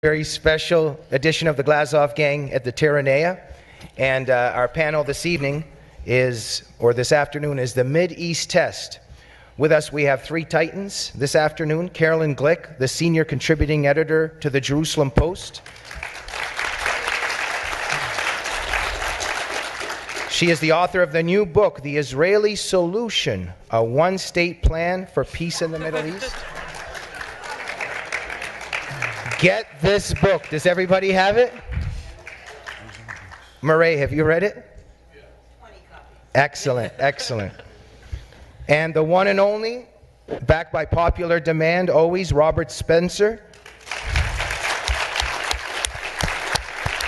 Very special edition of the Glazov Gang at the Terranea. And our panel this evening this afternoon is the Mideast test. With us we have three titans this afternoon. Carolyn Glick, the senior contributing editor to the Jerusalem Post. She is the author of the new book, The Israeli Solution, a one-state plan for peace in the Middle East. Get this book. Does everybody have it? Murray, have you read it? 20 copies. Excellent, excellent. And the one and only, backed by popular demand, always Robert Spencer,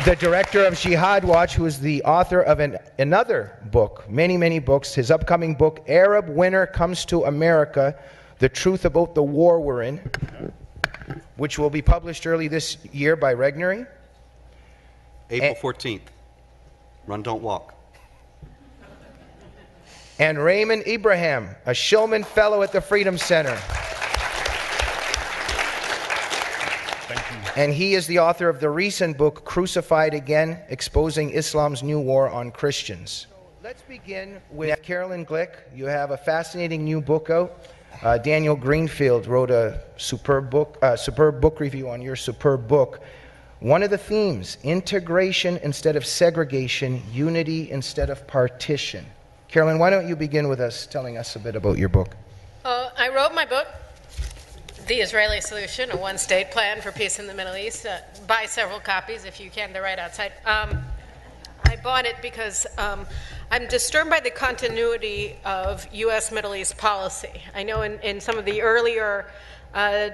the director of Jihad Watch, who is the author of another book, many books. His upcoming book, Arab Winter Comes to America, The Truth About the War We're In, which will be published early this year by Regnery. April 14th. Run, don't walk. And Raymond Ibrahim, a Shulman Fellow at the Freedom Center. Thank you. And he is the author of the recent book, Crucified Again, Exposing Islam's New War on Christians. Let's begin with Carolyn Glick. You have a fascinating new book out. Daniel Greenfield wrote a superb book review on your superb book. One of the themes, integration instead of segregation, unity instead of partition. Carolyn, why don't you begin with us telling us a bit about your book? I wrote my book, The Israeli Solution, a one-state plan for peace in the Middle East. Buy several copies if you can. They're right outside. I bought it because I'm disturbed by the continuity of U.S. Middle East policy. I know in some of the earlier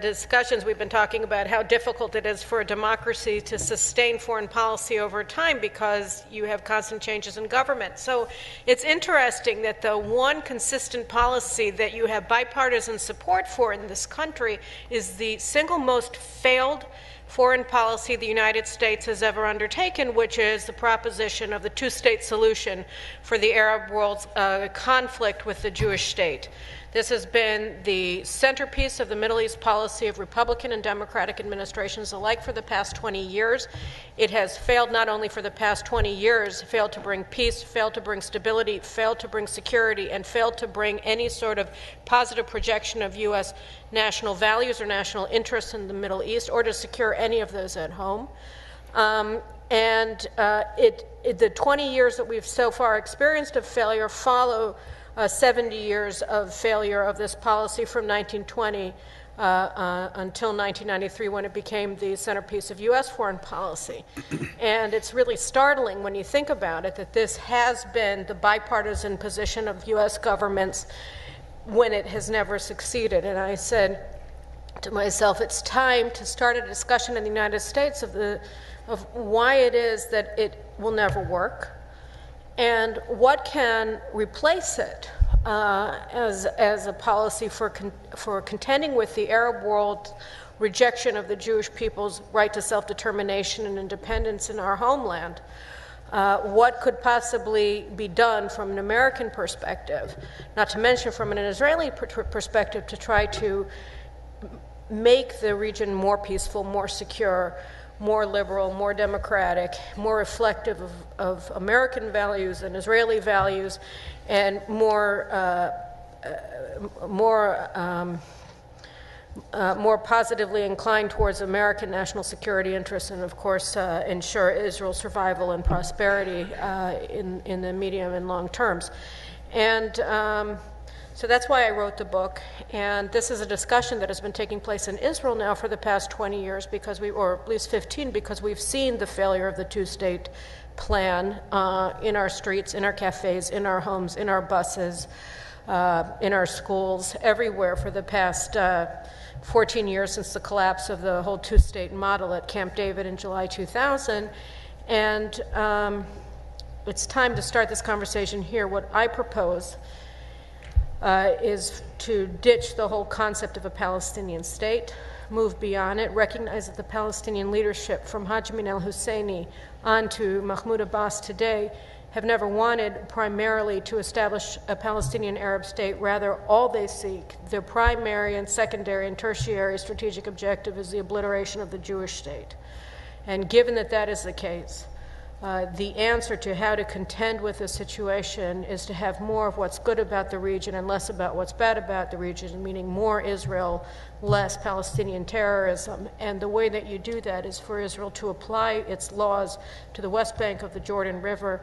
discussions we've been talking about how difficult it is for a democracy to sustain foreign policy over time because you have constant changes in government. So it's interesting that the one consistent policy that you have bipartisan support for in this country is the single most failed foreign policy the United States has ever undertaken, which is the proposition of the two-state solution for the Arab world's conflict with the Jewish state. This has been the centerpiece of the Middle East policy of Republican and Democratic administrations alike for the past 20 years. It has failed not only for the past 20 years, failed to bring peace, failed to bring stability, failed to bring security, and failed to bring any sort of positive projection of U.S. national values or national interests in the Middle East, or to secure any of those at home. The 20 years that we've so far experienced of failure follow 70 years of failure of this policy from 1920 until 1993, when it became the centerpiece of U.S. foreign policy. And it's really startling when you think about it that this has been the bipartisan position of U.S. governments when it has never succeeded. And I said to myself, it's time to start a discussion in the United States of why it is that it will never work, and what can replace it as a policy for contending with the Arab world's rejection of the Jewish people's right to self-determination and independence in our homeland. What could possibly be done from an American perspective, not to mention from an Israeli perspective, to try to make the region more peaceful, more secure, more liberal, more democratic, more reflective of American values and Israeli values, and more positively inclined towards American national security interests, and of course ensure Israel's survival and prosperity in the medium and long terms. And so that's why I wrote the book, and this is a discussion that has been taking place in Israel now for the past 20 years, or at least 15, because we've seen the failure of the two-state plan in our streets, in our cafes, in our homes, in our buses, in our schools, everywhere for the past 14 years since the collapse of the whole two-state model at Camp David in July 2000. And it's time to start this conversation here. What I propose is to ditch the whole concept of a Palestinian state, move beyond it, recognize that the Palestinian leadership from Haj Amin al-Husseini on to Mahmoud Abbas today have never wanted primarily to establish a Palestinian Arab state. Rather, all they seek, their primary and secondary and tertiary strategic objective, is the obliteration of the Jewish state. And given that that is the case, the answer to how to contend with this situation is to have more of what's good about the region and less about what's bad about the region, meaning more Israel, less Palestinian terrorism. And the way that you do that is for Israel to apply its laws to the West Bank of the Jordan River,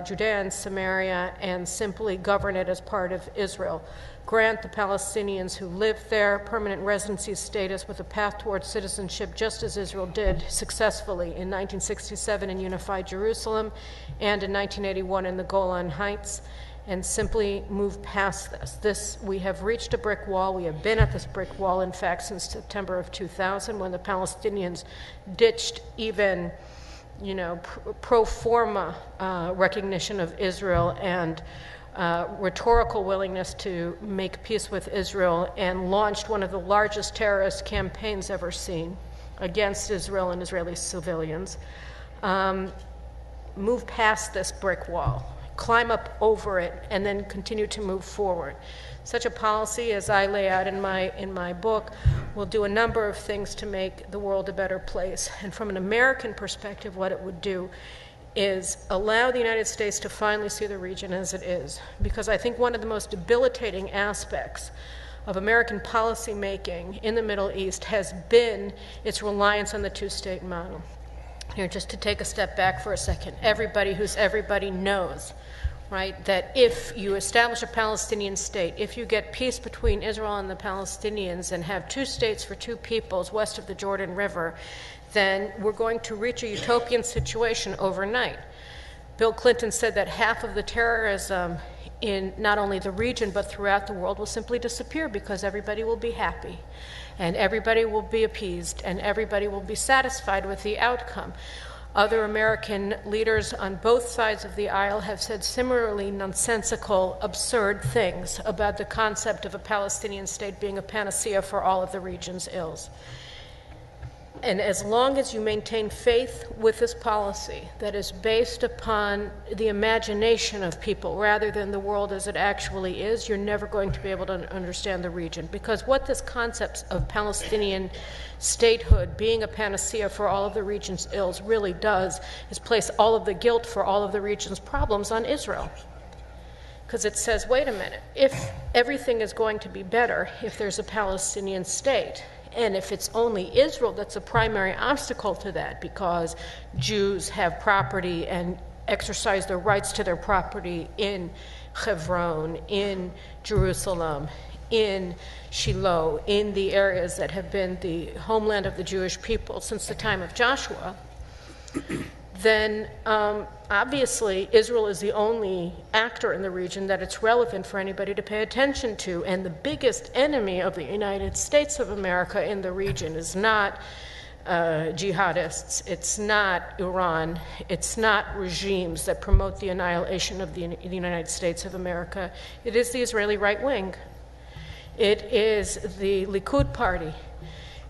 Judea and Samaria, and simply govern it as part of Israel. Grant the Palestinians who live there permanent residency status with a path towards citizenship, just as Israel did successfully in 1967 in unified Jerusalem and in 1981 in the Golan Heights, and simply move past this. We have reached a brick wall. We have been at this brick wall, in fact, since September of 2000, when the Palestinians ditched even pro forma recognition of Israel and rhetorical willingness to make peace with Israel, and launched one of the largest terrorist campaigns ever seen against Israel and Israeli civilians. Move past this brick wall, climb up over it, and then continue to move forward. Such a policy, as I lay out in my book, will do a number of things to make the world a better place. And from an American perspective, what it would do is allow the United States to finally see the region as it is. Because I think one of the most debilitating aspects of American policymaking in the Middle East has been its reliance on the two-state model. Here, just to take a step back for a second, everybody who's everybody knows, right, that if you establish a Palestinian state, if you get peace between Israel and the Palestinians and have two states for two peoples west of the Jordan River, then we're going to reach a utopian situation overnight. Bill Clinton said that half of the terrorism in not only the region but throughout the world will simply disappear because everybody will be happy and everybody will be appeased and everybody will be satisfied with the outcome. Other American leaders on both sides of the aisle have said similarly nonsensical, absurd things about the concept of a Palestinian state being a panacea for all of the region's ills. And as long as you maintain faith with this policy that is based upon the imagination of people rather than the world as it actually is, you're never going to be able to understand the region. Because what this concept of Palestinian statehood being a panacea for all of the region's ills really does is place all of the guilt for all of the region's problems on Israel. Because it says, wait a minute, if everything is going to be better if there's a Palestinian state, and if it's only Israel that's a primary obstacle to that, because Jews have property and exercise their rights to their property in Hebron, in Jerusalem, in Shiloh, in the areas that have been the homeland of the Jewish people since the time of Joshua, then obviously Israel is the only actor in the region that it's relevant for anybody to pay attention to. And the biggest enemy of the United States of America in the region is not jihadists, it's not Iran, it's not regimes that promote the annihilation of the United States of America. It is the Israeli right wing. It is the Likud party.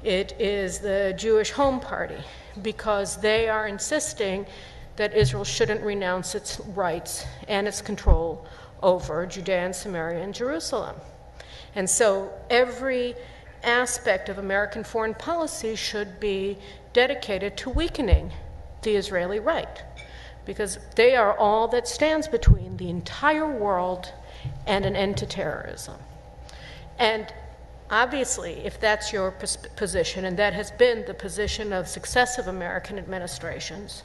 It is the Jewish Home Party, because they are insisting that Israel shouldn't renounce its rights and its control over Judea and Samaria and Jerusalem. And so every aspect of American foreign policy should be dedicated to weakening the Israeli right, because they are all that stands between the entire world and an end to terrorism. And obviously, if that's your position, and that has been the position of successive American administrations,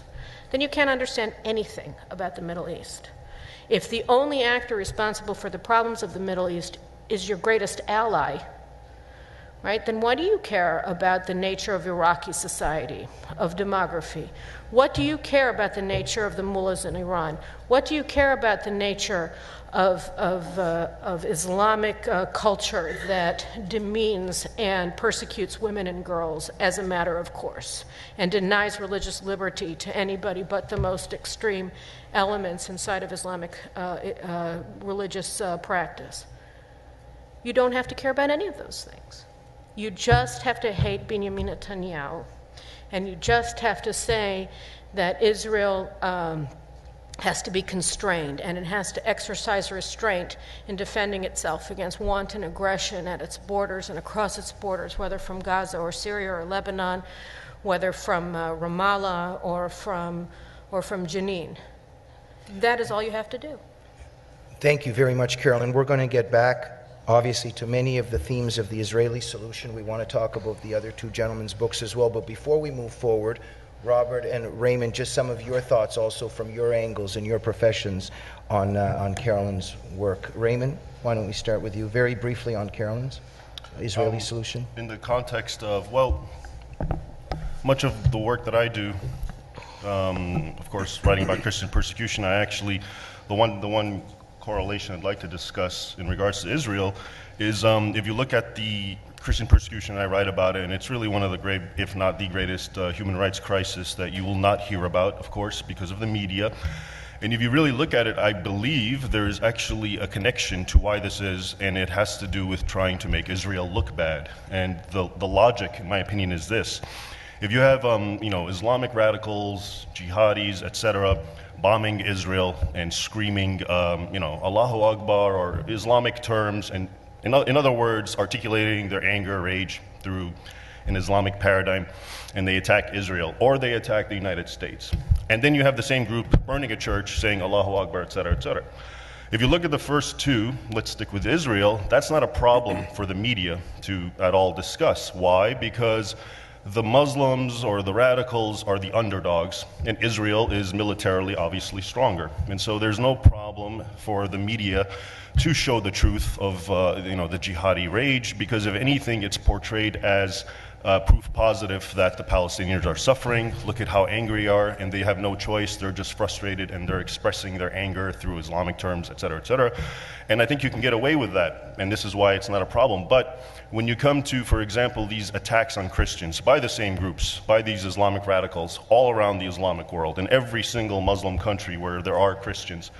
then you can't understand anything about the Middle East. If the only actor responsible for the problems of the Middle East is your greatest ally, right, then why do you care about the nature of Iraqi society, of demography? What do you care about the nature of the mullahs in Iran? What do you care about the nature of Islamic culture that demeans and persecutes women and girls as a matter of course, and denies religious liberty to anybody but the most extreme elements inside of Islamic religious practice? You don't have to care about any of those things. You just have to hate Benjamin Netanyahu, and you just have to say that Israel has to be constrained, and it has to exercise restraint in defending itself against wanton aggression at its borders and across its borders, whether from Gaza or Syria or Lebanon, whether from Ramallah or from Jenin. That is all you have to do. Thank you very much, Carolyn. We're going to get back, obviously, to many of the themes of the Israeli solution. We want to talk about the other two gentlemen's books as well. But before we move forward, Robert and Raymond, just some of your thoughts also from your angles and your professions on Carolyn's work. Raymond, why don't we start with you very briefly on Carolyn's Israeli solution? In the context of, well, much of the work that I do, of course, writing about Christian persecution, I actually, the one correlation I'd like to discuss in regards to Israel is if you look at the Christian persecution, I write about it, and it's really one of the great, if not the greatest, human rights crisis that you will not hear about, of course, because of the media. And if you really look at it, I believe there is actually a connection to why this is, and it has to do with trying to make Israel look bad. And the logic, in my opinion, is this. If you have, Islamic radicals, jihadis, etc., bombing Israel and screaming, Allahu Akbar or Islamic terms, and in other words, articulating their anger, rage through an Islamic paradigm, and they attack Israel, or they attack the United States. And then you have the same group burning a church, saying Allahu Akbar, etc., etc. If you look at the first two, let's stick with Israel, that's not a problem for the media to at all discuss. Why? Because the Muslims or the radicals are the underdogs, and Israel is militarily obviously stronger. And so there's no problem for the media to show the truth of the jihadi rage, because if anything, it's portrayed as proof positive that the Palestinians are suffering. Look at how angry they are, and they have no choice. They're just frustrated, and they're expressing their anger through Islamic terms, etc., etc. And I think you can get away with that, and this is why it's not a problem. But when you come to, for example, these attacks on Christians by the same groups, by these Islamic radicals all around the Islamic world, in every single Muslim country where there are Christians,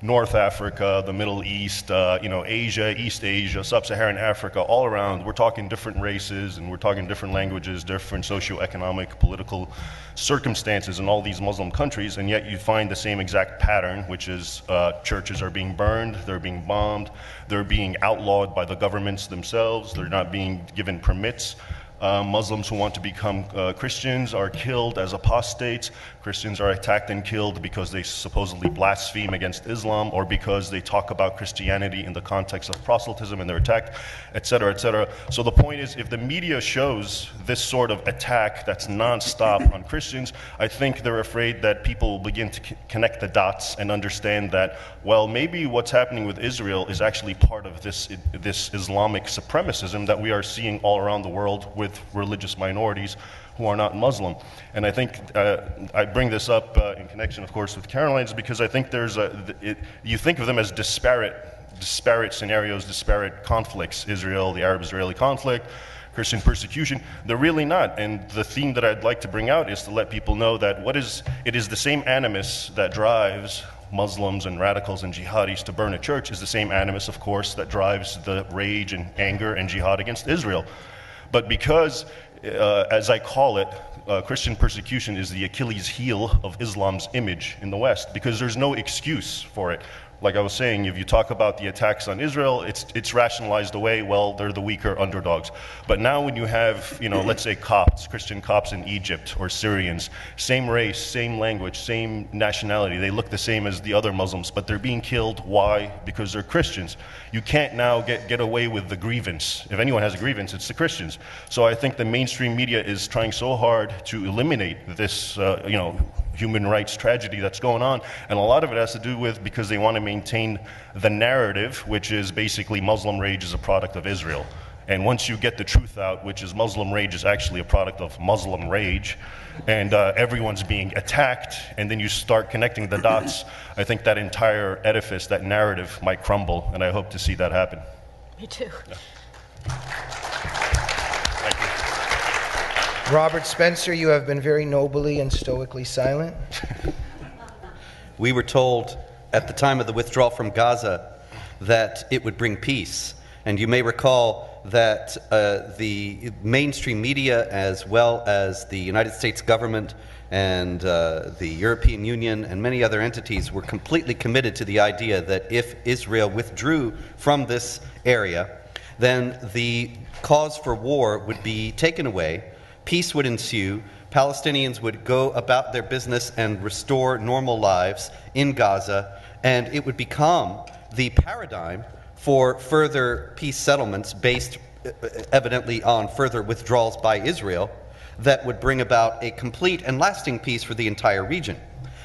North Africa, the Middle East, Asia, East Asia, Sub-Saharan Africa, all around, we're talking different races, and we're talking different languages, different socioeconomic, political circumstances in all these Muslim countries, and yet you find the same exact pattern, which is churches are being burned, they're being bombed, they're being outlawed by the governments themselves, they're not being given permits. Muslims who want to become Christians are killed as apostates. Christians are attacked and killed because they supposedly blaspheme against Islam, or because they talk about Christianity in the context of proselytism and they're attacked, etc., etc. So the point is, if the media shows this sort of attack that's nonstop on Christians, I think they're afraid that people will begin to connect the dots and understand that, well, maybe what's happening with Israel is actually part of this Islamic supremacism that we are seeing all around the world with religious minorities who are not Muslim. And I think I bring this up in connection, of course, with Caroline's, because I think you think of them as disparate scenarios, disparate conflicts. Israel, the Arab-Israeli conflict, Christian persecution. They're really not. And the theme that I'd like to bring out is to let people know that it is the same animus that drives Muslims and radicals and jihadis to burn a church is the same animus, of course, that drives the rage and anger and jihad against Israel. But because, as I call it, Christian persecution is the Achilles heel of Islam's image in the West, because there's no excuse for it. Like I was saying, if you talk about the attacks on Israel, it's rationalized away, well, they're the weaker underdogs. But now when you have, let's say Copts, Christian Copts in Egypt, or Syrians, same race, same language, same nationality, they look the same as the other Muslims, but they're being killed. Why? Because they're Christians. You can't now get away with the grievance. If anyone has a grievance, it's the Christians. So I think the mainstream media is trying so hard to eliminate this, human rights tragedy that's going on, and a lot of it has to do with because they want to maintain the narrative, which is basically Muslim rage is a product of Israel. And once you get the truth out, which is Muslim rage is actually a product of Muslim rage, and everyone's being attacked, and then you start connecting the dots, I think that entire edifice, that narrative might crumble, and I hope to see that happen. Me too. Yeah. Thank you. Robert Spencer, you have been very nobly and stoically silent. We were told at the time of the withdrawal from Gaza that it would bring peace. And you may recall that the mainstream media, as well as the United States government and the European Union and many other entities, were completely committed to the idea that if Israel withdrew from this area, then the cause for war would be taken away, peace would ensue, Palestinians would go about their business and restore normal lives in Gaza, and it would become the paradigm for further peace settlements based evidently on further withdrawals by Israel that would bring about a complete and lasting peace for the entire region.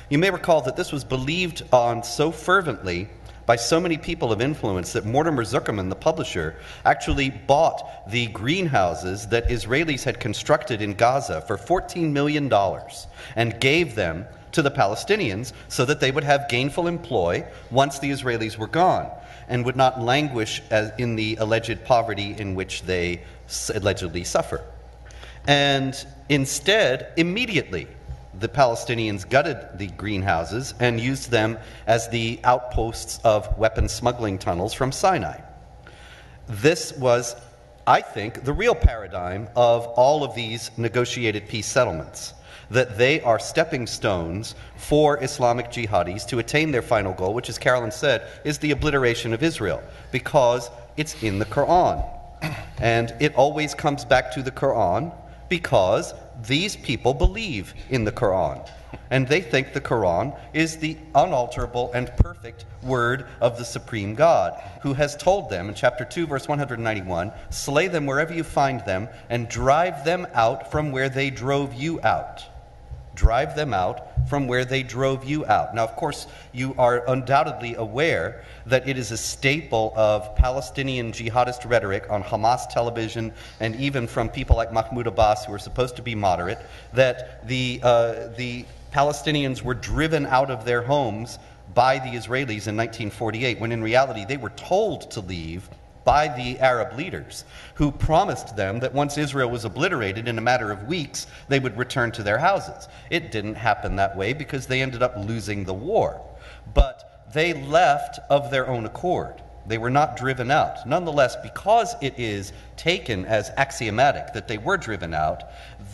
You may recall that this was believed on so fervently by so many people of influence that Mortimer Zuckerman, the publisher, actually bought the greenhouses that Israelis had constructed in Gaza for $14 million and gave them to the Palestinians so that they would have gainful employ once the Israelis were gone and would not languish in the alleged poverty in which they allegedly suffer. And instead, immediately, the Palestinians gutted the greenhouses and used them as the outposts of weapons smuggling tunnels from Sinai. This was, I think, the real paradigm of all of these negotiated peace settlements, that they are stepping stones for Islamic jihadis to attain their final goal, which, as Carolyn said, is the obliteration of Israel, because it's in the Quran. And it always comes back to the Quran because these people believe in the Quran, and they think the Quran is the unalterable and perfect word of the Supreme God, who has told them in chapter 2, verse 191, slay them wherever you find them and drive them out from where they drove you out. Drive them out from where they drove you out. Now, of course, you are undoubtedly aware that it is a staple of Palestinian jihadist rhetoric on Hamas television and even from people like Mahmoud Abbas, who are supposed to be moderate, that the Palestinians were driven out of their homes by the Israelis in 1948, when in reality they were told to leave by the Arab leaders, who promised them that once Israel was obliterated in a matter of weeks, they would return to their houses. It didn't happen that way because they ended up losing the war. But they left of their own accord. They were not driven out. Nonetheless, because it is taken as axiomatic that they were driven out,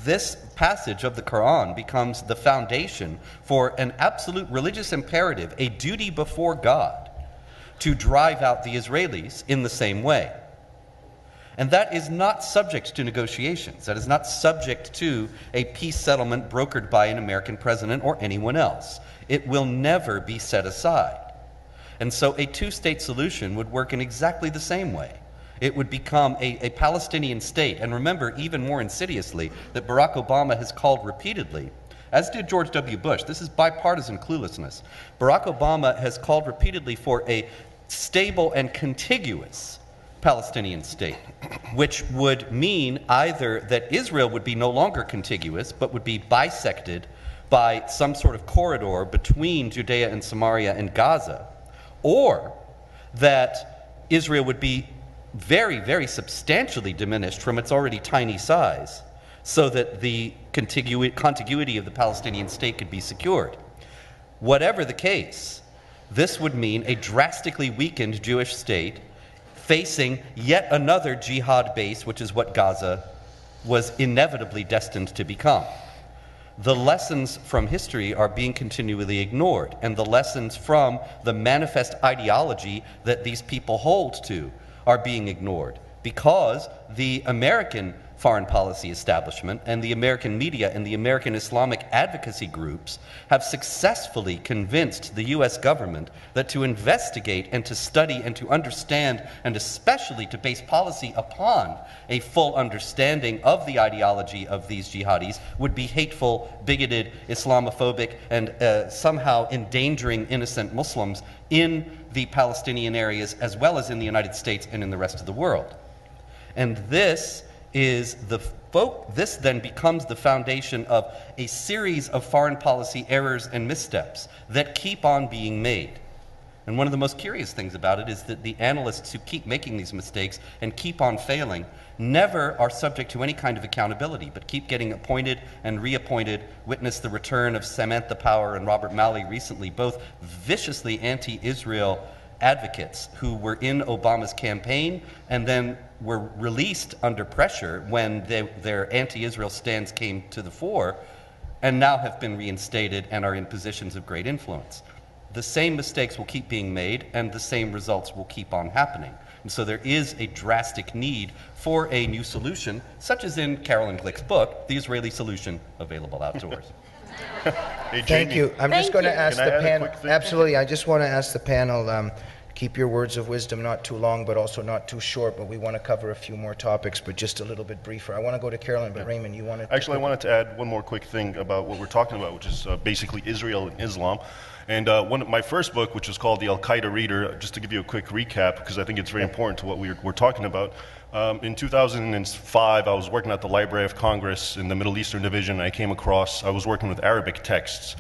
this passage of the Quran becomes the foundation for an absolute religious imperative, a duty before God, to drive out the Israelis in the same way. And that is not subject to negotiations. That is not subject to a peace settlement brokered by an American president or anyone else. It will never be set aside. And so a two-state solution would work in exactly the same way. It would become a Palestinian state. And remember, even more insidiously, that Barack Obama has called repeatedly, as did George W. Bush. This is bipartisan cluelessness. Barack Obama has called repeatedly for a stable and contiguous Palestinian state, which would mean either that Israel would be no longer contiguous, but would be bisected by some sort of corridor between Judea and Samaria and Gaza, or that Israel would be very, very substantially diminished from its already tiny size, so that the contiguity of the Palestinian state could be secured. Whatever the case, this would mean a drastically weakened Jewish state facing yet another jihad base, which is what Gaza was inevitably destined to become. The lessons from history are being continually ignored, and the lessons from the manifest ideology that these people hold to are being ignored, because the American foreign policy establishment and the American media and the American Islamic advocacy groups have successfully convinced the U.S. government that to investigate and to study and to understand and especially to base policy upon a full understanding of the ideology of these jihadis would be hateful, bigoted, Islamophobic, and somehow endangering innocent Muslims in the Palestinian areas as well as in the United States and in the rest of the world. And this then becomes the foundation of a series of foreign policy errors and missteps that keep on being made. And one of the most curious things about it is that the analysts who keep making these mistakes and keep on failing never are subject to any kind of accountability, but keep getting appointed and reappointed. Witness the return of Samantha Power and Robert Malley recently, both viciously anti-Israel advocates who were in Obama's campaign and then were released under pressure when their anti-Israel stands came to the fore, and now have been reinstated and are in positions of great influence. The same mistakes will keep being made, and the same results will keep on happening. And so there is a drastic need for a new solution, such as in Carolyn Glick's book, The Israeli Solution, available outdoors. Hey, Thank you. I'm just going to ask Can I the add a panel. quick thing? Absolutely. I just want to ask the panel, keep your words of wisdom not too long, but also not too short. But we want to cover a few more topics, but just a little bit briefer. I want to go to Carolyn, but Raymond, you wanted to... Actually, I wanted to add one more quick thing about what we're talking about, which is basically Israel and Islam. And my first book, which is called The Al-Qaeda Reader, just to give you a quick recap, because I think it's very important to what we're talking about. In 2005, I was working at the Library of Congress in the Middle Eastern Division, and I was working with Arabic texts.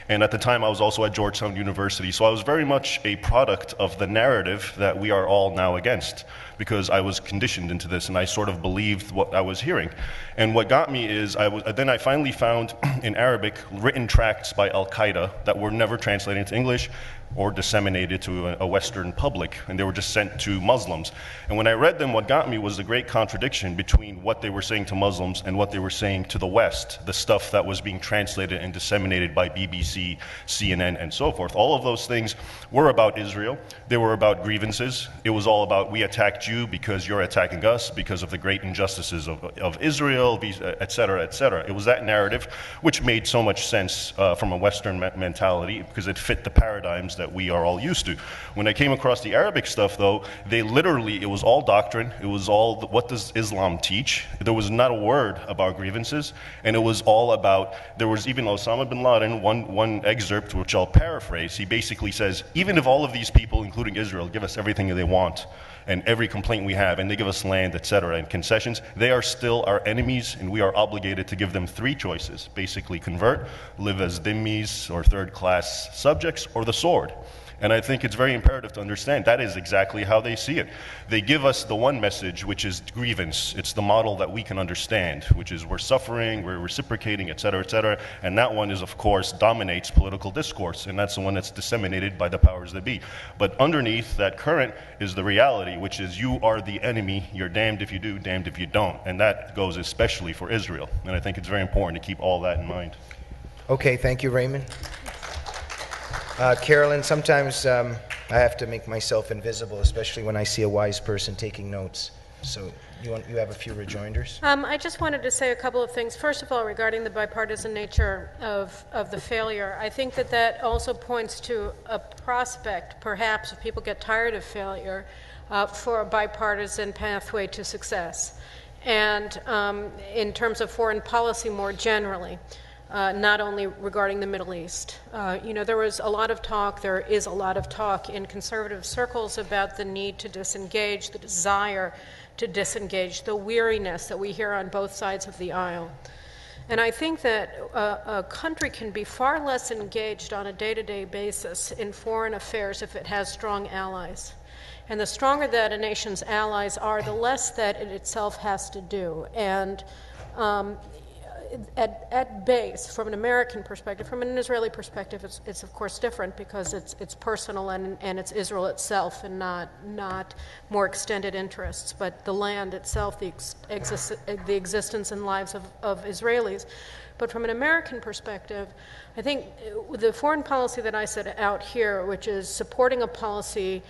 And at the time, I was also at Georgetown University. So I was very much a product of the narrative that we are all now against, because I was conditioned into this, and I sort of believed what I was hearing. And what got me is, then I finally found in Arabic written tracts by Al-Qaeda that were never translated into English or disseminated to a Western public, and they were just sent to Muslims. And when I read them, what got me was the great contradiction between what they were saying to Muslims and what they were saying to the West, the stuff that was being translated and disseminated by BBC, CNN, and so forth. All of those things were about Israel. They were about grievances. It was all about, we attacked you because you're attacking us because of the great injustices of Israel, et cetera, et cetera. It was that narrative which made so much sense from a Western mentality, because it fit the paradigms that we are all used to. When I came across the Arabic stuff, though, it was all doctrine. It was all, what does Islam teach? There was not a word about grievances, and it was all about, there was even Osama bin Laden, one excerpt, which I'll paraphrase. He basically says, even if all of these people, including Israel, give us everything they want, and every complaint we have, and they give us land, etc., and concessions, they are still our enemies, and we are obligated to give them three choices. Basically, convert, live as dhimmis, or third-class subjects, or the sword. And I think it's very imperative to understand that is exactly how they see it. They give us the one message, which is grievance. It's the model that we can understand, which is we're suffering, we're reciprocating, et cetera, and that one is, of course, dominates political discourse, and that's the one that's disseminated by the powers that be. But underneath that current is the reality, which is you are the enemy, you're damned if you do, damned if you don't, and that goes especially for Israel. And I think it's very important to keep all that in mind. Okay, thank you, Raymond. Carolyn, sometimes I have to make myself invisible, especially when I see a wise person taking notes. So you have a few rejoinders? I just wanted to say a couple of things. First of all, regarding the bipartisan nature of the failure, I think that also points to a prospect, perhaps, if people get tired of failure, for a bipartisan pathway to success. And in terms of foreign policy more generally, not only regarding the Middle East. There is a lot of talk in conservative circles about the need to disengage, the desire to disengage, the weariness that we hear on both sides of the aisle. And I think that a country can be far less engaged on a day-to-day basis in foreign affairs if it has strong allies. And the stronger that a nation's allies are, the less that it itself has to do. And at base, from an American perspective, from an Israeli perspective, it's of course different because it's personal and it's Israel itself and not more extended interests, but the land itself, the existence and lives of Israelis. But from an American perspective, I think the foreign policy that I set out here, which is supporting a policy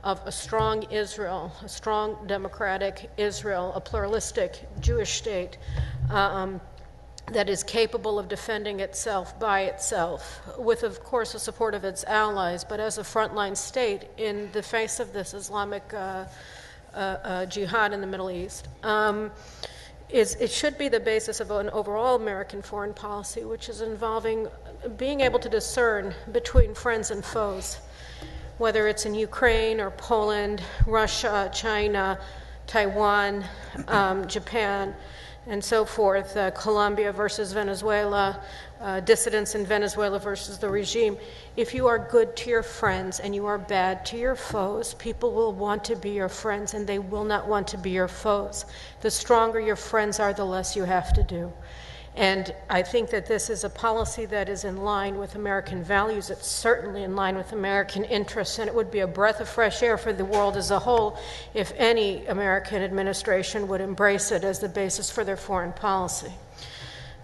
of a strong Israel, a strong democratic Israel, a pluralistic Jewish state, that is capable of defending itself by itself, with, of course, the support of its allies, but as a frontline state in the face of this Islamic jihad in the Middle East. It should be the basis of an overall American foreign policy, which is involving being able to discern between friends and foes, whether it's in Ukraine or Poland, Russia, China, Taiwan, Japan, and so forth, Colombia versus Venezuela, dissidents in Venezuela versus the regime. If you are good to your friends and you are bad to your foes, people will want to be your friends and they will not want to be your foes. The stronger your friends are, the less you have to do. And I think that this is a policy that is in line with American values. It's certainly in line with American interests, and it would be a breath of fresh air for the world as a whole if any American administration would embrace it as the basis for their foreign policy.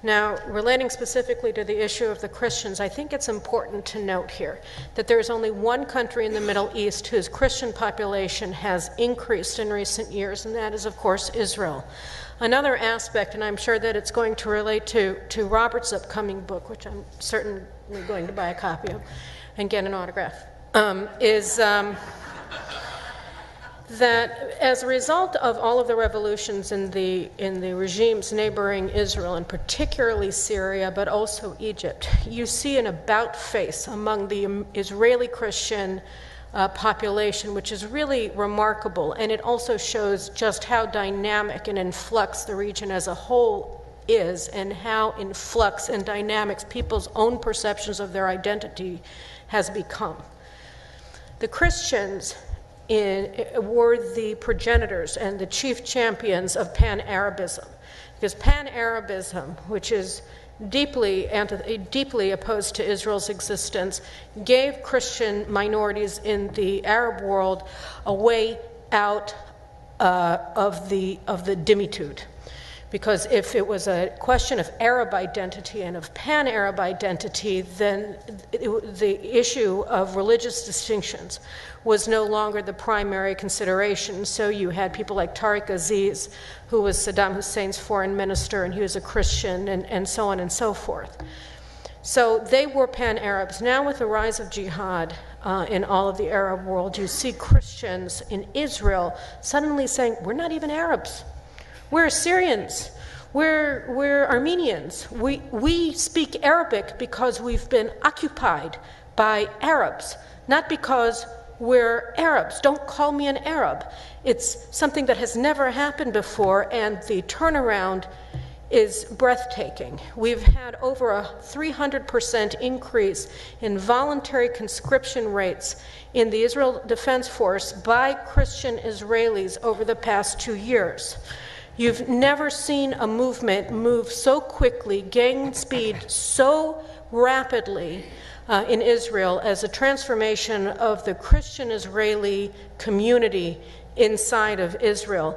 Now, relating specifically to the issue of the Christians, I think it's important to note here that there is only one country in the Middle East whose Christian population has increased in recent years, and that is, of course, Israel. Another aspect, and I'm sure that it's going to relate to Robert's upcoming book, which I'm certainly going to buy a copy of and get an autograph, is that as a result of all of the revolutions in the regimes neighboring Israel, and particularly Syria, but also Egypt, you see an about-face among the Israeli Christian population, which is really remarkable, and it also shows just how dynamic and in flux the region as a whole is, and how in flux and dynamics people's own perceptions of their identity has become. The Christians were the progenitors and the chief champions of Pan-Arabism, because Pan-Arabism, which is deeply opposed to Israel's existence, gave Christian minorities in the Arab world a way out of the dimitude. Because if it was a question of Arab identity and of Pan-Arab identity, then the issue of religious distinctions was no longer the primary consideration. So you had people like Tariq Aziz, who was Saddam Hussein's foreign minister, and he was a Christian, and so on and so forth. So they were Pan-Arabs. Now with the rise of jihad in all of the Arab world, you see Christians in Israel suddenly saying, we're not even Arabs. We're Syrians. We're Armenians. We speak Arabic because we've been occupied by Arabs, not because we're Arabs. Don't call me an Arab. It's something that has never happened before, and the turnaround is breathtaking. We've had over a 300% increase in voluntary conscription rates in the Israel Defense Force by Christian Israelis over the past 2 years. You've never seen a movement move so quickly, gain speed so rapidly in Israel as a transformation of the Christian Israeli community inside of Israel.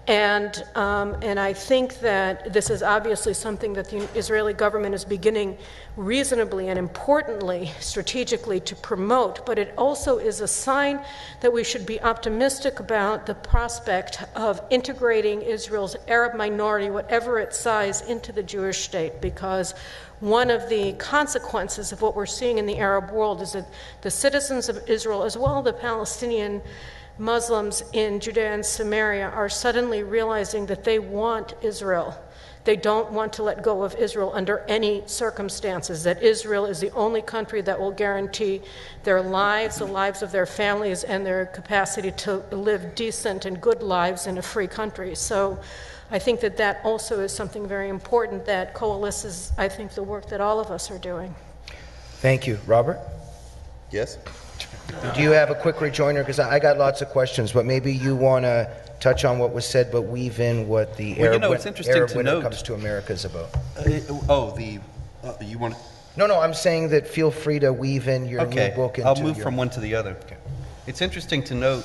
And I think that this is obviously something that the Israeli government is beginning reasonably and importantly, strategically to promote, but it also is a sign that we should be optimistic about the prospect of integrating Israel's Arab minority, whatever its size, into the Jewish state, because one of the consequences of what we're seeing in the Arab world is that the citizens of Israel, as well as the Palestinian Muslims in Judea and Samaria, are suddenly realizing that they want Israel. They don't want to let go of Israel under any circumstances, that Israel is the only country that will guarantee their lives, the lives of their families, and their capacity to live decent and good lives in a free country. So I think that that also is something very important that coalesces, I think, the work that all of us are doing. Thank you. Robert? Yes? Do you have a quick rejoinder? Because I got lots of questions, but maybe you want to touch on what was said, but weave in what the Arab winter comes to America is about. You want to? No, I'm saying that feel free to weave in your new book into I'll move from one to the other. Okay. It's interesting to note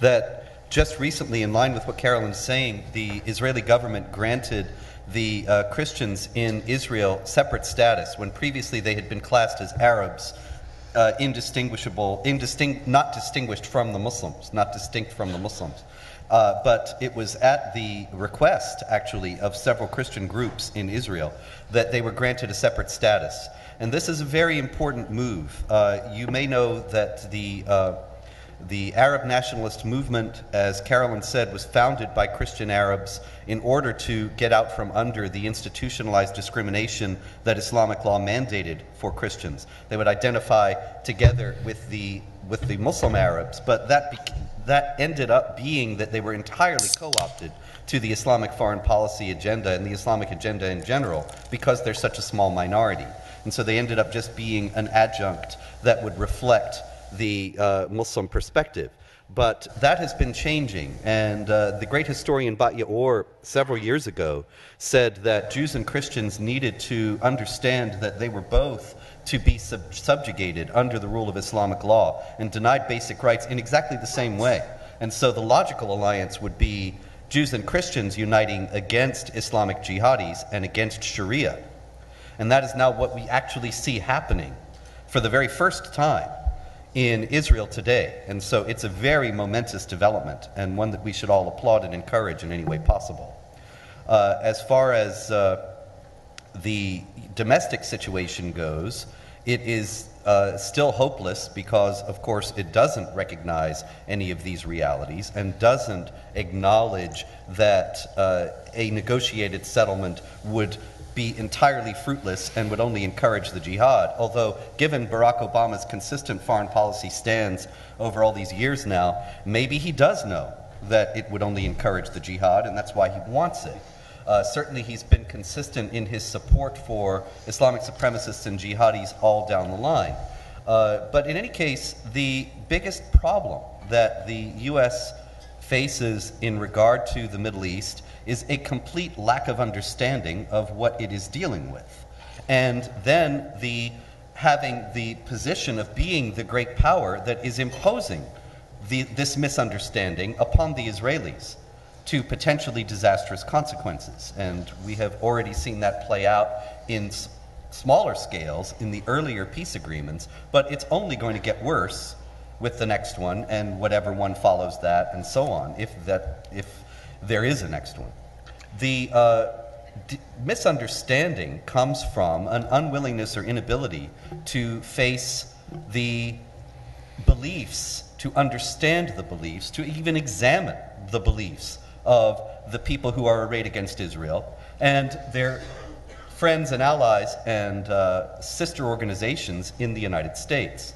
that just recently, in line with what Carolyn's saying, the Israeli government granted the Christians in Israel separate status when previously they had been classed as Arabs. Not distinguished from the Muslims, not distinct from the Muslims. But it was at the request, actually, of several Christian groups in Israel that they were granted a separate status. And this is a very important move. You may know that the Arab nationalist movement, as Carolyn said, was founded by Christian Arabs in order to get out from under the institutionalized discrimination that Islamic law mandated for Christians. They would identify together with the Muslim Arabs, but that ended up being that they were entirely co-opted to the Islamic foreign policy agenda and the Islamic agenda in general because they're such a small minority. And so they ended up just being an adjunct that would reflect the Muslim perspective. But that has been changing, and the great historian Bat Yaor several years ago said that Jews and Christians needed to understand that they were both to be subjugated under the rule of Islamic law and denied basic rights in exactly the same way. And so the logical alliance would be Jews and Christians uniting against Islamic jihadis and against Sharia. And that is now what we actually see happening for the very first time in Israel today. And so it's a very momentous development, and one that we should all applaud and encourage in any way possible. As far as the domestic situation goes, it is still hopeless because, of course, it doesn't recognize any of these realities and doesn't acknowledge that a negotiated settlement would be entirely fruitless and would only encourage the jihad. Although, given Barack Obama's consistent foreign policy stance over all these years now, maybe he does know that it would only encourage the jihad, and that's why he wants it. Certainly he's been consistent in his support for Islamic supremacists and jihadis all down the line. But in any case, the biggest problem that the U.S. faces in regard to the Middle East is a complete lack of understanding of what it is dealing with. And then having the position of being the great power that is imposing this misunderstanding upon the Israelis to potentially disastrous consequences. And we have already seen that play out in smaller scales in the earlier peace agreements, but it's only going to get worse with the next one and whatever one follows that and so on, if there is a next one. The misunderstanding comes from an unwillingness or inability to face the beliefs, to understand the beliefs, to even examine the beliefs of the people who are arrayed against Israel and their friends and allies and sister organizations in the United States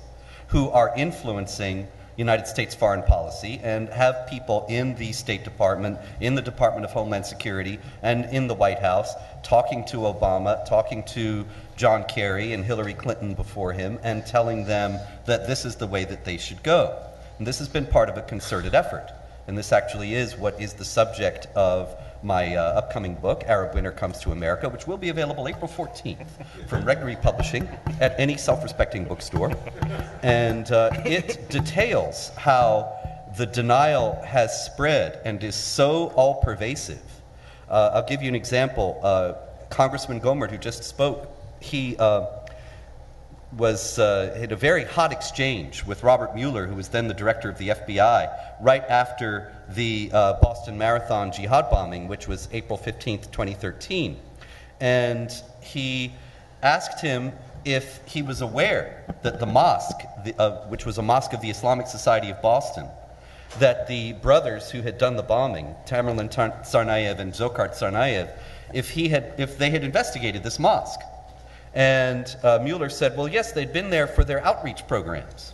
who are influencing United States foreign policy and have people in the State Department, in the Department of Homeland Security, and in the White House talking to Obama, talking to John Kerry and Hillary Clinton before him, and telling them that this is the way that they should go. And this has been part of a concerted effort. And this actually is what is the subject of my upcoming book, Arab Winter Comes to America, which will be available April 14th from Regnery Publishing at any self-respecting bookstore. And it details how the denial has spread and is so all-pervasive. I'll give you an example. Congressman Gohmert, who just spoke, he had a very hot exchange with Robert Mueller, who was then the director of the FBI, right after the Boston Marathon jihad bombing, which was April 15th, 2013. And he asked him if he was aware that the mosque, which was a mosque of the Islamic Society of Boston, that the brothers who had done the bombing, Tamerlan Tsarnaev and Dzhokhar Tsarnaev, if they had investigated this mosque. And Mueller said, well, yes, they'd been there for their outreach programs.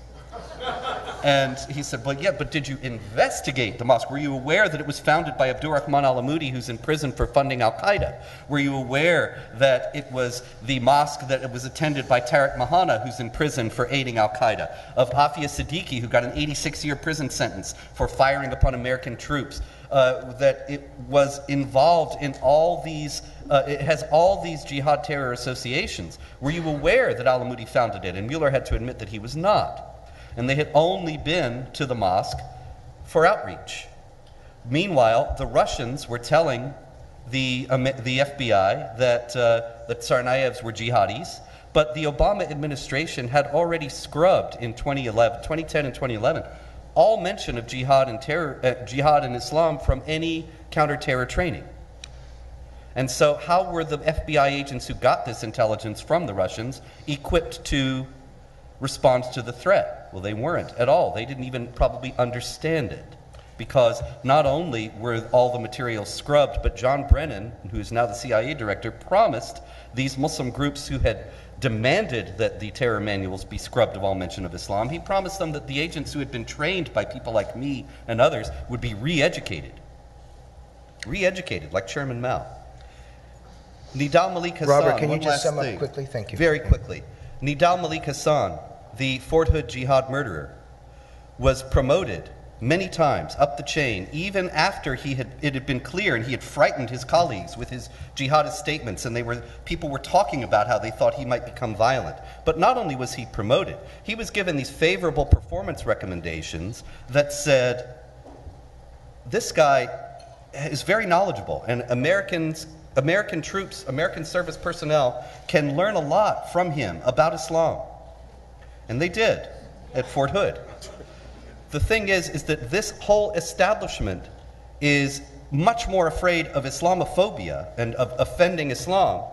And he said, well, yeah, but did you investigate the mosque? Were you aware that it was founded by Abdurrahman al-Amoudi, who's in prison for funding al-Qaeda? Were you aware that it was the mosque that was attended by Tariq Mahana, who's in prison for aiding al-Qaeda? Of Afia Siddiqui, who got an 86-year prison sentence for firing upon American troops? That it was involved in all these, it has all these jihad terror associations. Were you aware that al-Amoudi founded it? And Mueller had to admit that he was not. And they had only been to the mosque for outreach. Meanwhile, the Russians were telling the FBI that the Tsarnaevs were jihadis, but the Obama administration had already scrubbed in 2010 and 2011 all mention of jihad and Islam from any counter-terror training. And so how were the FBI agents who got this intelligence from the Russians equipped to respond to the threat? Well, they weren't at all. They didn't even probably understand it, because not only were all the materials scrubbed, but John Brennan, who is now the CIA director, promised these Muslim groups who had demanded that the terror manuals be scrubbed of all mention of Islam, he promised them that the agents who had been trained by people like me and others would be re-educated. Re-educated, like Chairman Mao. Nidal Malik Hassan. Robert, can you just sum up quickly? Thank you. Very quickly. Nidal Malik Hassan, the Fort Hood jihad murderer, was promoted many times up the chain, even after it had been clear and he had frightened his colleagues with his jihadist statements, and people were talking about how they thought he might become violent. But not only was he promoted, he was given these favorable performance recommendations that said, this guy is very knowledgeable, and American troops, American service personnel can learn a lot from him about Islam. And they did at Fort Hood. The thing is that this whole establishment is much more afraid of Islamophobia and of offending Islam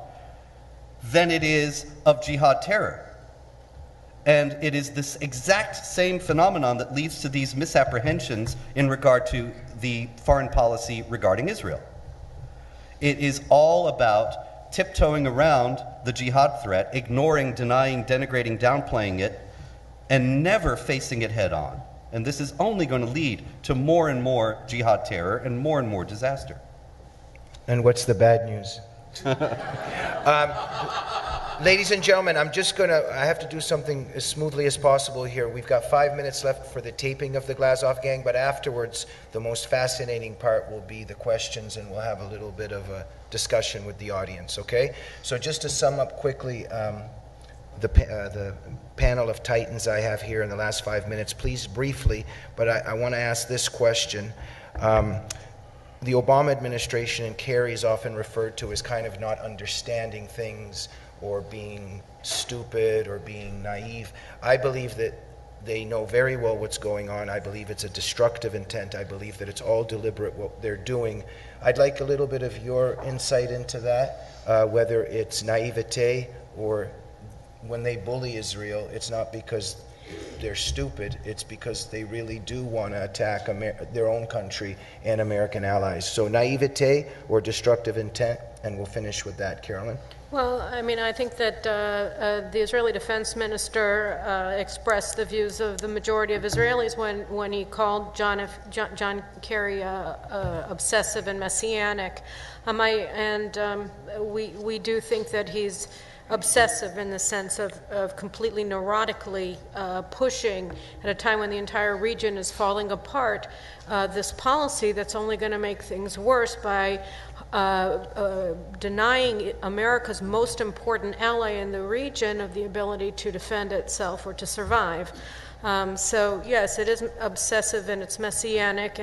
than it is of jihad terror. And it is this exact same phenomenon that leads to these misapprehensions in regard to the foreign policy regarding Israel. It is all about tiptoeing around the jihad threat, ignoring, denying, denigrating, downplaying it, and never facing it head on. And this is only going to lead to more and more jihad terror and more disaster. And what's the bad news? Ladies and gentlemen, I have to do something as smoothly as possible here. We've got 5 minutes left for the taping of the Glazov Gang, but afterwards, the most fascinating part will be the questions, and we'll have a little bit of a discussion with the audience, okay? So just to sum up quickly, the panel of titans I have here in the last 5 minutes, please briefly, but I want to ask this question. The Obama administration and Kerry is often referred to as kind of not understanding things or being stupid or being naive. I believe that they know very well what's going on. I believe it's a destructive intent. I believe that it's all deliberate what they're doing. I'd like a little bit of your insight into that, whether it's naivete or when they bully Israel, it's not because they're stupid, it's because they really do want to attack their own country and American allies. So naivete or destructive intent, and we'll finish with that, Carolyn. Well, I mean, I think that the Israeli defense minister expressed the views of the majority of Israelis when he called John Kerry obsessive and messianic. We do think that he's obsessive in the sense of completely neurotically pushing at a time when the entire region is falling apart this policy that's only going to make things worse by denying America's most important ally in the region of the ability to defend itself or to survive. So yes, it is obsessive and it's messianic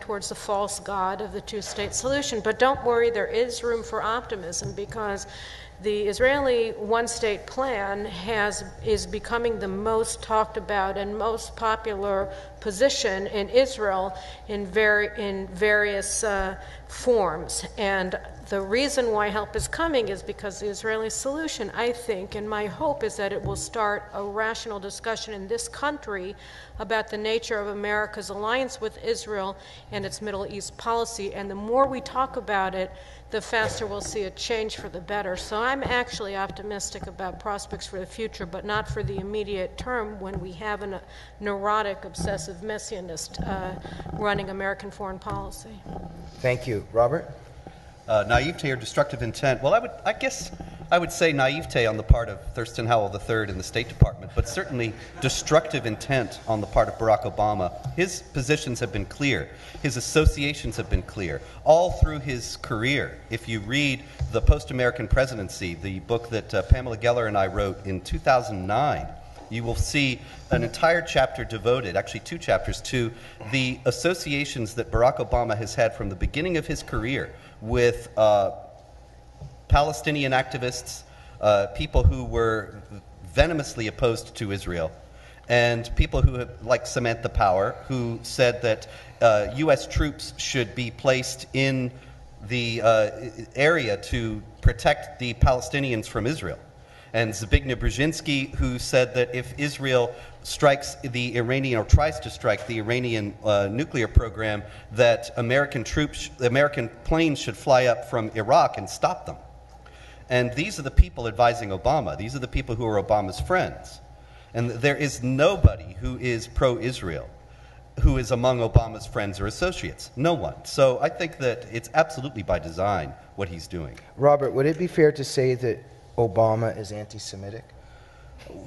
towards the false god of the two-state solution. But don't worry, there is room for optimism, because the Israeli one-state plan is becoming the most talked about and most popular position in Israel in various forms. And the reason why help is coming is because the Israeli solution, I think, and my hope is that it will start a rational discussion in this country about the nature of America's alliance with Israel and its Middle East policy. And the more we talk about it, the faster we'll see a change for the better. So I'm actually optimistic about prospects for the future, but not for the immediate term when we have a neurotic, obsessive messianist running American foreign policy. Thank you. Robert? Naivete or destructive intent? Well, I guess I would say naivete on the part of Thurston Howell III in the State Department, but certainly destructive intent on the part of Barack Obama. His positions have been clear. His associations have been clear. All through his career, if you read The Post-American Presidency, the book that Pamela Geller and I wrote in 2009, you will see an entire chapter devoted, actually 2 chapters, to the associations that Barack Obama has had from the beginning of his career with Palestinian activists, people who were venomously opposed to Israel, and people who, like Samantha Power, who said that U.S. troops should be placed in the area to protect the Palestinians from Israel. And Zbigniew Brzezinski, who said that if Israel strikes the Iranian, or tries to strike the Iranian nuclear program, that American planes should fly up from Iraq and stop them. And these are the people advising Obama. These are the people who are Obama's friends. And there is nobody who is pro-Israel who is among Obama's friends or associates. No one. So I think that it's absolutely by design what he's doing. Robert, would it be fair to say that Obama is anti-Semitic?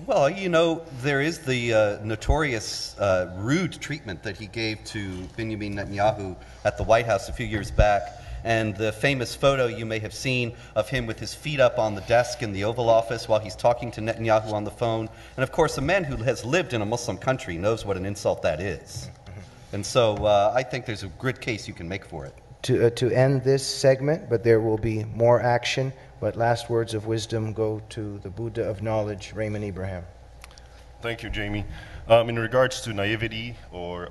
Well, you know, there is the notorious rude treatment that he gave to Benjamin Netanyahu at the White House a few years back, and the famous photo you may have seen of him with his feet up on the desk in the Oval Office while he's talking to Netanyahu on the phone. And of course, a man who has lived in a Muslim country knows what an insult that is. And so I think there's a good case you can make for it. To end this segment, but there will be more action. But last words of wisdom go to the Buddha of knowledge, Raymond Ibrahim. Thank you, Jamie. In regards to naivety or,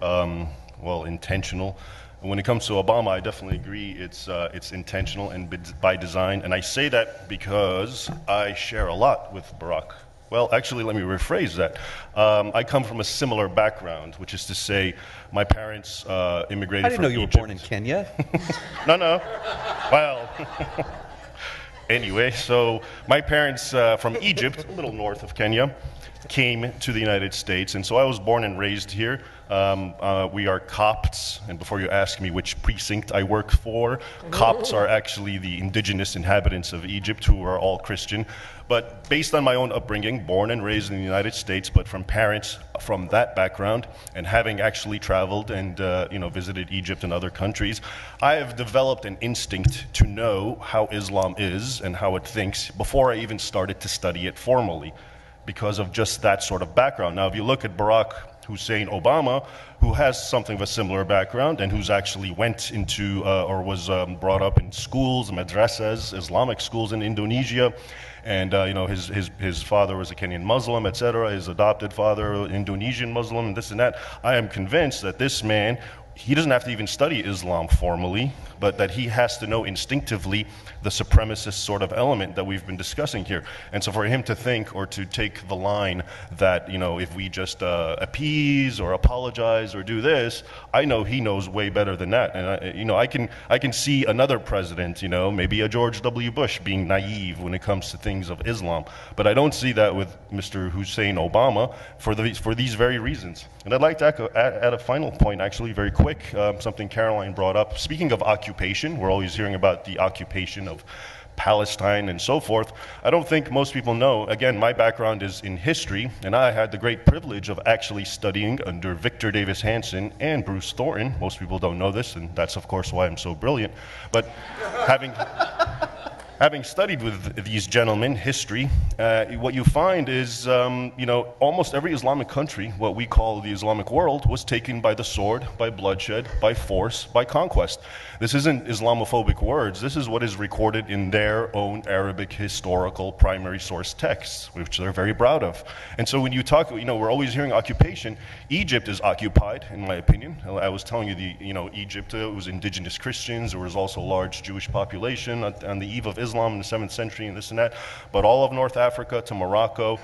well, intentional, when it comes to Obama, I definitely agree it's intentional and by design. And I say that because I share a lot with Barack. Well, actually, let me rephrase that. I come from a similar background, which is to say my parents immigrated from Egypt. I didn't know you were born in Kenya. No. Well, anyway, so my parents from Egypt, a little north of Kenya, came to the United States, and so I was born and raised here. We are Copts, and before you ask me which precinct I work for, Copts are actually the indigenous inhabitants of Egypt who are all Christian. But based on my own upbringing, born and raised in the United States, but from parents from that background, and having actually traveled and visited Egypt and other countries, I have developed an instinct to know how Islam is and how it thinks before I even started to study it formally, because of just that sort of background. Now, if you look at Barack Hussein Obama, who has something of a similar background and who's actually went into or was brought up in schools, madrasas, Islamic schools in Indonesia, and his father was a Kenyan Muslim, etc. His adopted father, Indonesian Muslim, and this and that. I am convinced that this man, he doesn't have to even study Islam formally, but that he has to know instinctively the supremacist sort of element that we've been discussing here. And so for him to think or to take the line that, if we just appease or apologize or do this, I know he knows way better than that. And I can see another president, maybe a George W. Bush being naive when it comes to things of Islam. But I don't see that with Mr. Hussein Obama for these very reasons. And I'd like to add a final point, actually, very quick, something Caroline brought up. Speaking of occupation, we're always hearing about the occupation of Palestine and so forth. I don't think most people know. Again, my background is in history, and I had the great privilege of actually studying under Victor Davis Hanson and Bruce Thornton. Most people don't know this, and that's, of course, why I'm so brilliant. But having studied with these gentlemen history, what you find is, almost every Islamic country, what we call the Islamic world, was taken by the sword, by bloodshed, by force, by conquest. This isn't Islamophobic words. This is what is recorded in their own Arabic historical primary source texts, which they're very proud of. And so when you talk, we're always hearing occupation. Egypt is occupied, in my opinion. I was telling you, Egypt was indigenous Christians. There was also a large Jewish population on the eve of Islam in the 7th century and this and that. But all of North Africa to Morocco,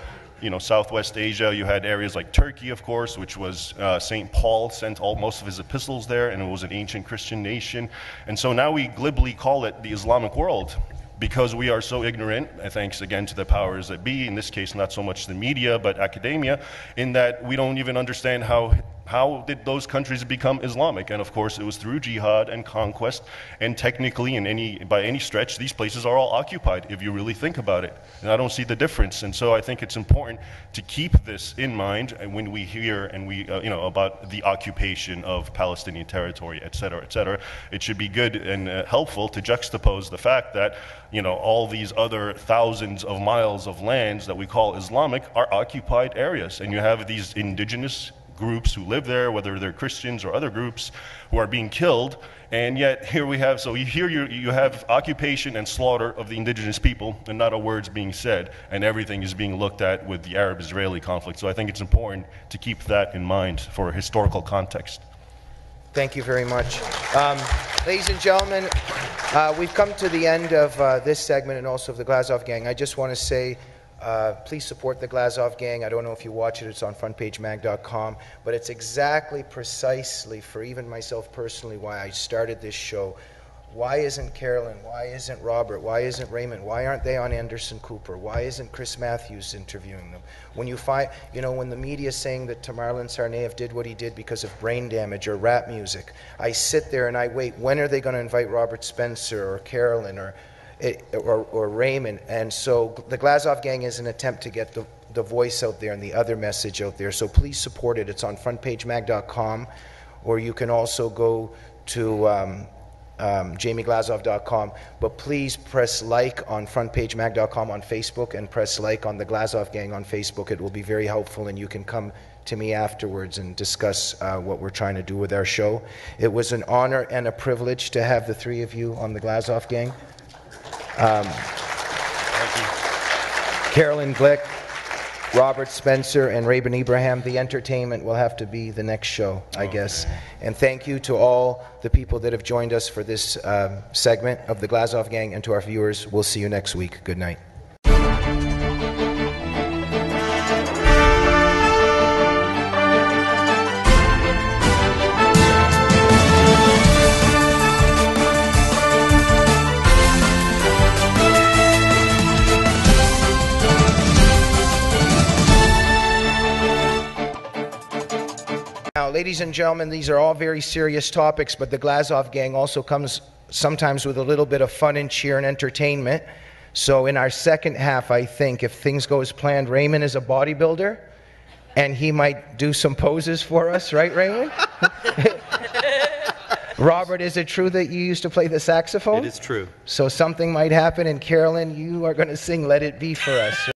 Southwest Asia, you had areas like Turkey, of course, which was St. Paul sent most of his epistles there, and it was an ancient Christian nation. And so now we glibly call it the Islamic world because we are so ignorant, thanks again to the powers that be, in this case not so much the media, but academia, in that we don't even understand how did those countries become Islamic? And of course, it was through jihad and conquest, and technically, by any stretch, these places are all occupied, if you really think about it. And I don't see the difference. And so I think it's important to keep this in mind when we hear about the occupation of Palestinian territory, et cetera, et cetera. It should be good and helpful to juxtapose the fact that, all these other thousands of miles of lands that we call Islamic are occupied areas. And you have these indigenous groups who live there, whether they're Christians or other groups, who are being killed. And yet here we have, you have occupation and slaughter of the indigenous people, and not a word's being said, and everything is being looked at with the Arab-Israeli conflict. So I think it's important to keep that in mind for historical context. Thank you very much. Ladies and gentlemen, we've come to the end of this segment and also of the Glazov Gang. I just want to say, please support the Glazov Gang. I don't know if you watch it. It's on frontpagemag.com. But it's exactly, precisely, for even myself personally, why I started this show. Why isn't Carolyn? Why isn't Robert? Why isn't Raymond? Why aren't they on Anderson Cooper? Why isn't Chris Matthews interviewing them? When you find, when the media is saying that Tamerlan Tsarnaev did what he did because of brain damage or rap music, I sit there and I wait. When are they going to invite Robert Spencer or Carolyn or Raymond? And so the Glazov Gang is an attempt to get the voice out there and the other message out there. So please support it. It's on frontpagemag.com, or you can also go to jamieglazoff.com. But please press like on frontpagemag.com on Facebook, and press like on the Glazoff Gang on Facebook. It will be very helpful, and you can come to me afterwards and discuss what we're trying to do with our show. It was an honor and a privilege to have the three of you on the Glazoff Gang. Thank you. Carolyn Glick, Robert Spencer, and Raymond Ibrahim. The entertainment will have to be the next show, I guess. And thank you to all the people that have joined us for this segment of the Glazoff Gang, and to our viewers. We'll see you next week. Good night. Now, ladies and gentlemen, these are all very serious topics, but the Glazoff Gang also comes sometimes with a little bit of fun and cheer and entertainment. So in our second half, I think, if things go as planned, Raymond is a bodybuilder, and he might do some poses for us, right, Raymond? Robert, is it true that you used to play the saxophone? It is true. So something might happen, and Carolyn, you are going to sing Let It Be for us.